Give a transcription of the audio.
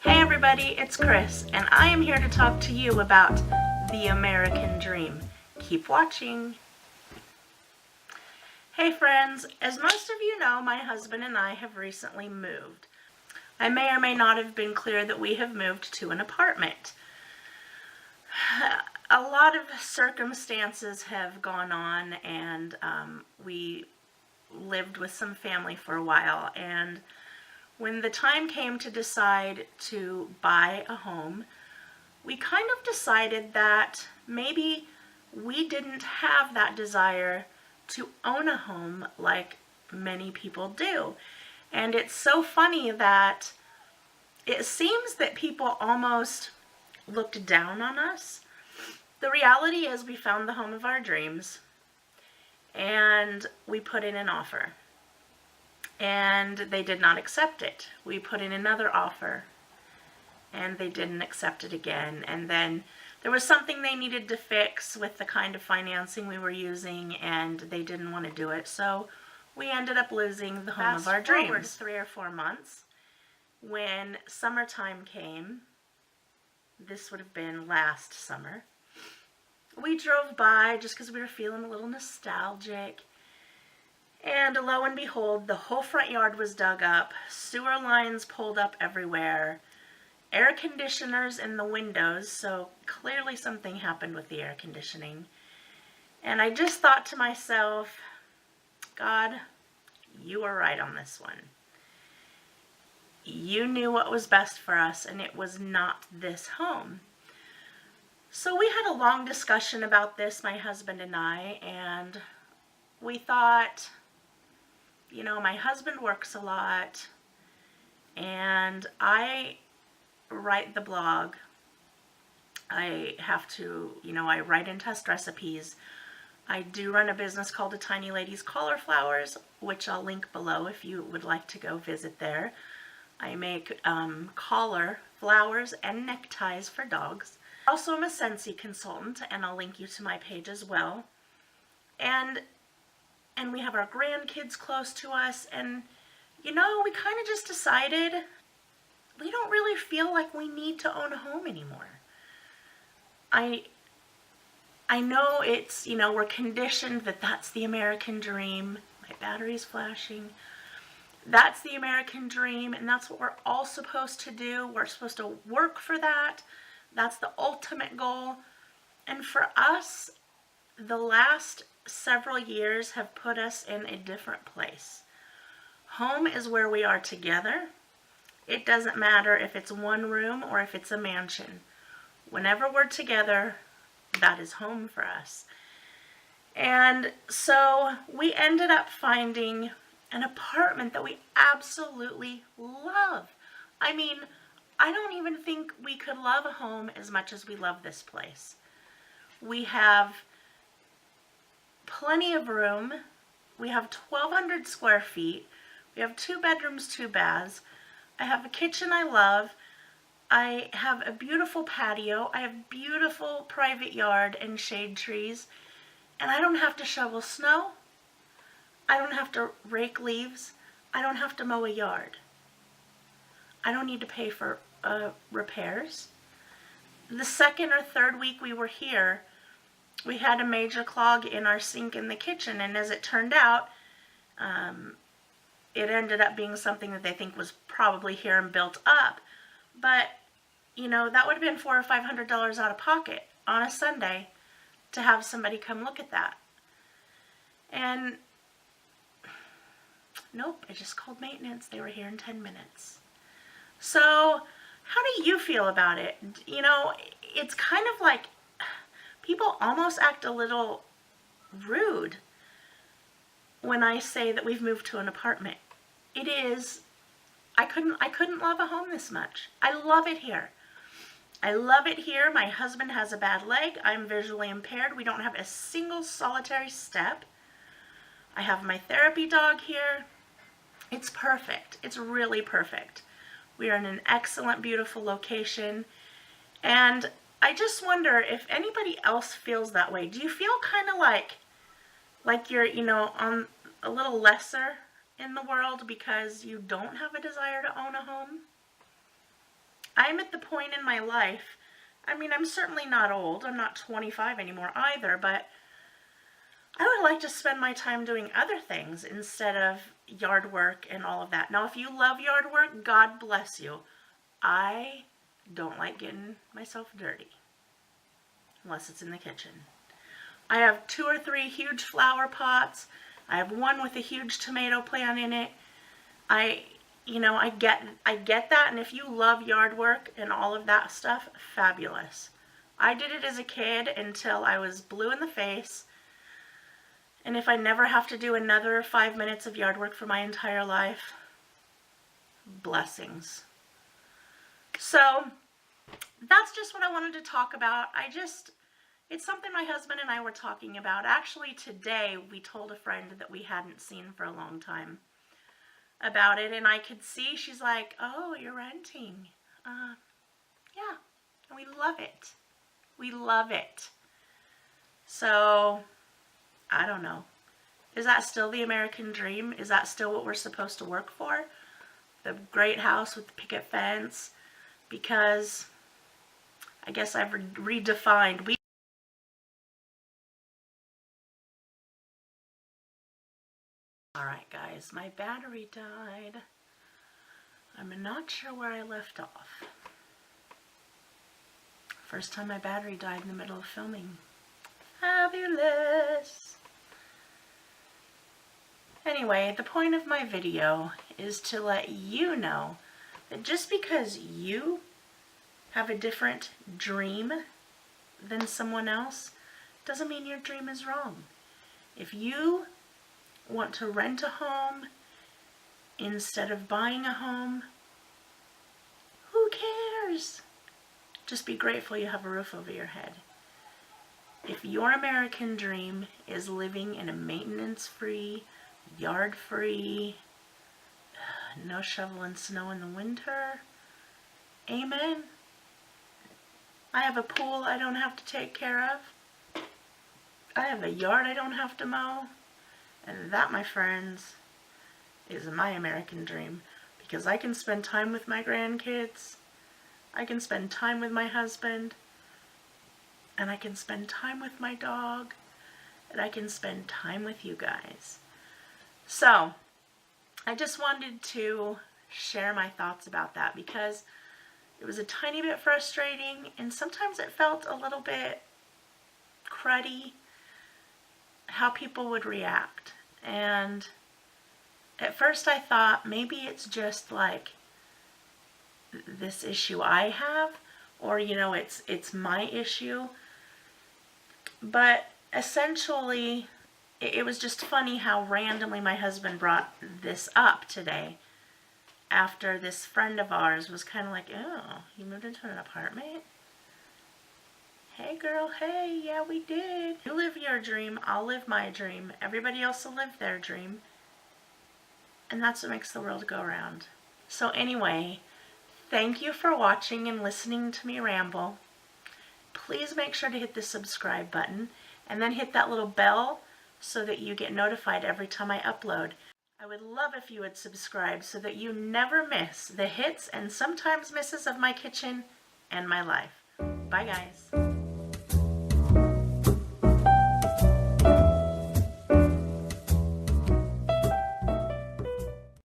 Hey everybody, it's Chris, and I am here to talk to you about the American Dream. Keep watching. Hey friends, as most of you know, my husband and I have recently moved. I may or may not have been clear that we have moved to an apartment. A lot of circumstances have gone on, and we lived with some family for a while, and when the time came to decide to buy a home, we kind of decided that maybe we didn't have that desire to own a home like many people do. And it's so funny that it seems that people almost looked down on us. The reality is we found the home of our dreams and we put in an offer. And they did not accept it. We put in another offer and they didn't accept it again. And then there was something they needed to fix with the kind of financing we were using, and they didn't want to do it. So we ended up losing the home of our dreams. Fast forward 3 or 4 months, when summertime came, this would have been last summer, we drove by just because we were feeling a little nostalgic. And lo and behold, the whole front yard was dug up, sewer lines pulled up everywhere, air conditioners in the windows, so clearly something happened with the air conditioning. And I just thought to myself, God, you were right on this one. You knew what was best for us, and it was not this home. So we had a long discussion about this, my husband and I, and we thought, you know, my husband works a lot, and I write the blog. I have to, I write and test recipes. I do run a business called A Tiny Lady's Cauliflowers, which I'll link below if you would like to go visit there. I make collar flowers and neckties for dogs. Also, I'm a Scentsy consultant, and I'll link you to my page as well. And we have our grandkids close to us, and we kind of just decided we don't really feel like we need to own a home anymore. I know it's, we're conditioned that that's the American dream. My battery's flashing. That's the American dream, and that's what we're all supposed to do. We're supposed to work for that. That's the ultimate goal. And for us, the last several years have put us in a different place. Home is where we are together. It doesn't matter if it's one room or if it's a mansion. Whenever we're together, that is home for us. And so we ended up finding an apartment that we absolutely love. I mean, I don't even think we could love a home as much as we love this place. We have plenty of room. We have 1,200 square feet. We have 2 bedrooms, 2 baths. I have a kitchen I love. I have a beautiful patio. I have beautiful private yard and shade trees. And I don't have to shovel snow. I don't have to rake leaves. I don't have to mow a yard. I don't need to pay for repairs. The second or third week we were here, we had a major clog in our sink in the kitchen, and as it turned out, it ended up being something that they think was probably here and built up. But, that would have been $400 or $500 out of pocket on a Sunday to have somebody come look at that. And nope, I just called maintenance. They were here in 10 minutes. So, how do you feel about it? It's kind of like people almost act a little rude when I say that we've moved to an apartment. It is, I couldn't love a home this much. I love it here. I love it here. My husband has a bad leg. I'm visually impaired. We don't have a single solitary step. I have my therapy dog here. It's perfect. It's really perfect. We are in an excellent, beautiful location. And I just wonder if anybody else feels that way. Do you feel kind of like you're, on a little lesser in the world because you don't have a desire to own a home? I'm at the point in my life, I mean, I'm certainly not old. I'm not 25 anymore either, but I would like to spend my time doing other things instead of yard work and all of that. Now, if you love yard work, God bless you. I don't like getting myself dirty unless it's in the kitchen. I have 2 or 3 huge flower pots. I have one with a huge tomato plant in it. I get that, and if you love yard work and all of that stuff, fabulous. I did it as a kid until I was blue in the face, and if I never have to do another 5 minutes of yard work for my entire life, blessings. So that's just what I wanted to talk about. It's something my husband and I were talking about. Actually, today we told a friend that we hadn't seen for a long time about it, and I could see she's like, "Oh, you're renting." Yeah, and we love it. We love it. So, I don't know. Is that still the American dream? Is that still what we're supposed to work for? The great house with the picket fence? Because I guess I've redefined. Alright guys, my battery died. I'm not sure where I left off. First time my battery died in the middle of filming. Fabulous! Anyway, the point of my video is to let you know that just because you have a different dream than someone else doesn't mean your dream is wrong. If you want to rent a home instead of buying a home, who cares? Just be grateful you have a roof over your head. If your American dream is living in a maintenance-free, yard-free, no shoveling snow in the winter, amen. I have a pool I don't have to take care of. I have a yard I don't have to mow. And that, my friends, is my American dream. Because I can spend time with my grandkids, I can spend time with my husband, and I can spend time with my dog, and I can spend time with you guys. So, I just wanted to share my thoughts about that because it was a tiny bit frustrating, and sometimes it felt a little bit cruddy how people would react. And at first I thought maybe it's just like this issue I have, or it's my issue. But essentially it was just funny how randomly my husband brought this up today after this friend of ours was kind of like, "Oh, you moved into an apartment? Hey girl, hey, yeah we did. You live your dream, I'll live my dream. Everybody else will live their dream." And that's what makes the world go round. So anyway, thank you for watching and listening to me ramble. Please make sure to hit the subscribe button and then hit that little bell so that you get notified every time I upload. I would love if you would subscribe so that you never miss the hits and sometimes misses of my kitchen and my life. Bye guys.